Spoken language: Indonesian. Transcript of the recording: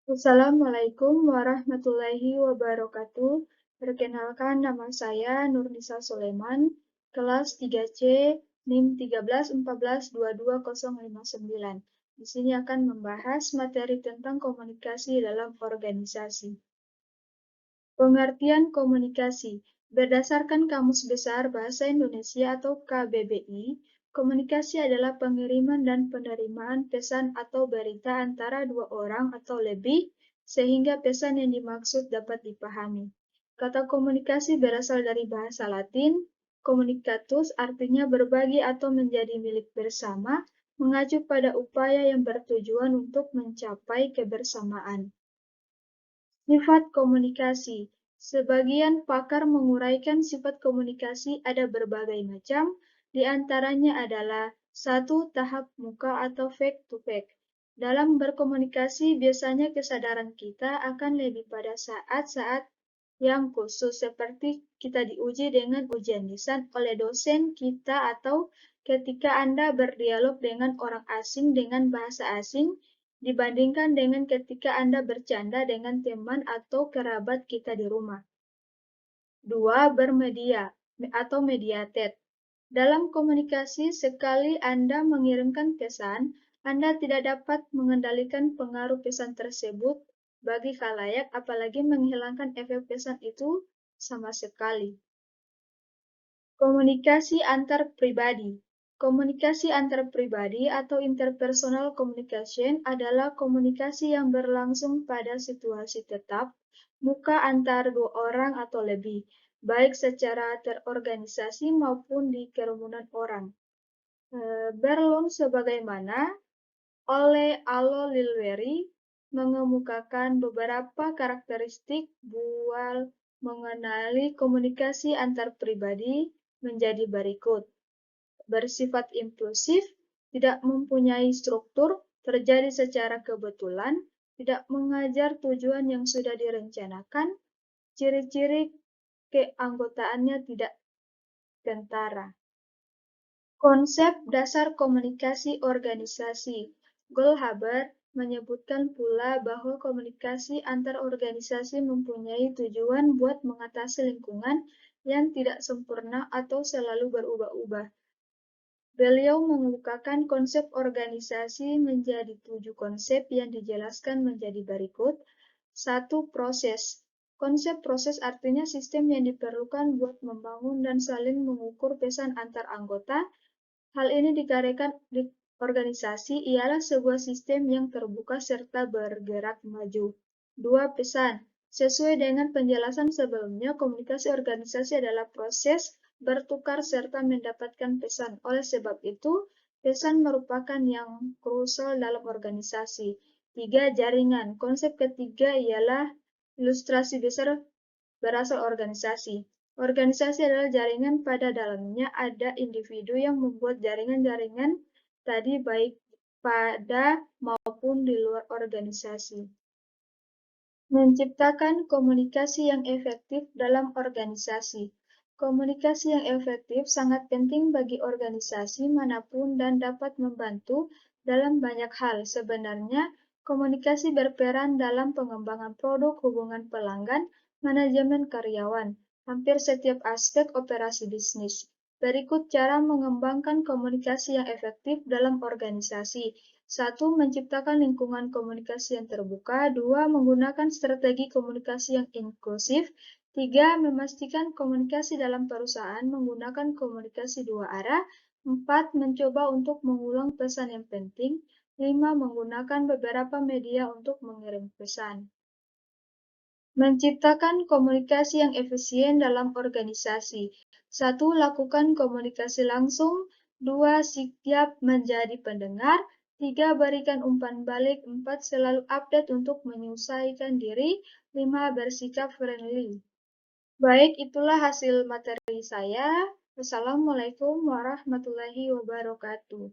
Assalamualaikum warahmatullahi wabarakatuh. Perkenalkan, nama saya Nurnisa Soleman, kelas 3C, NIM 13142259. Di sini akan membahas materi tentang komunikasi dalam organisasi. Pengertian komunikasi. Berdasarkan Kamus Besar Bahasa Indonesia atau KBBI, komunikasi adalah pengiriman dan penerimaan pesan atau berita antara dua orang atau lebih, sehingga pesan yang dimaksud dapat dipahami. Kata komunikasi berasal dari bahasa Latin, communicatus artinya berbagi atau menjadi milik bersama, mengacu pada upaya yang bertujuan untuk mencapai kebersamaan. Sifat komunikasi. Sebagian pakar menguraikan sifat komunikasi ada berbagai macam, di antaranya adalah 1. Tahap muka atau face to face. Dalam berkomunikasi, biasanya kesadaran kita akan lebih pada saat-saat yang khusus, seperti kita diuji dengan ujian lisan oleh dosen kita atau ketika Anda berdialog dengan orang asing dengan bahasa asing, dibandingkan dengan ketika Anda bercanda dengan teman atau kerabat kita di rumah. 2. Bermedia atau mediated. Dalam komunikasi, sekali Anda mengirimkan pesan, Anda tidak dapat mengendalikan pengaruh pesan tersebut bagi khalayak, apalagi menghilangkan efek pesan itu sama sekali. Komunikasi antar pribadi. Komunikasi antar pribadi atau interpersonal communication adalah komunikasi yang berlangsung pada situasi tetap, muka antar dua orang atau lebih, baik secara terorganisasi maupun di kerumunan orang. Berlun sebagaimana oleh Alo Lilweri mengemukakan beberapa karakteristik bual mengenali komunikasi antar pribadi menjadi berikut. Bersifat impulsif, tidak mempunyai struktur, terjadi secara kebetulan, tidak mengajar tujuan yang sudah direncanakan, ciri-ciri keanggotaannya tidak kentara. Konsep dasar komunikasi organisasi. Goldhaber menyebutkan pula bahwa komunikasi antar organisasi mempunyai tujuan buat mengatasi lingkungan yang tidak sempurna atau selalu berubah-ubah. Beliau mengemukakan konsep organisasi menjadi 7 konsep yang dijelaskan menjadi berikut. 1. Proses. Konsep proses artinya sistem yang diperlukan buat membangun dan saling mengukur pesan antar anggota. Hal ini dikarenakan di organisasi ialah sebuah sistem yang terbuka serta bergerak maju. 2. Pesan. Sesuai dengan penjelasan sebelumnya, komunikasi organisasi adalah proses bertukar serta mendapatkan pesan. Oleh sebab itu, pesan merupakan yang krusial dalam organisasi. 3. Jaringan. Konsep ketiga ialah ilustrasi besar berasal organisasi. Organisasi adalah jaringan pada dalamnya ada individu yang membuat jaringan-jaringan tadi baik pada maupun di luar organisasi. Menciptakan komunikasi yang efektif dalam organisasi. Komunikasi yang efektif sangat penting bagi organisasi manapun dan dapat membantu dalam banyak hal. Sebenarnya, komunikasi berperan dalam pengembangan produk, hubungan pelanggan, manajemen karyawan, hampir setiap aspek operasi bisnis. Berikut cara mengembangkan komunikasi yang efektif dalam organisasi. 1. Menciptakan lingkungan komunikasi yang terbuka. 2. Menggunakan strategi komunikasi yang inklusif. 3. Memastikan komunikasi dalam perusahaan menggunakan komunikasi dua arah. 4. Mencoba untuk mengulang pesan yang penting. 5. Menggunakan beberapa media untuk mengirim pesan. Menciptakan komunikasi yang efisien dalam organisasi. 1. Lakukan komunikasi langsung. 2. Siap menjadi pendengar. 3. Berikan umpan balik. 4. Selalu update untuk menyesuaikan diri. 5. Bersikap friendly. Baik, itulah hasil materi saya. Wassalamualaikum warahmatullahi wabarakatuh.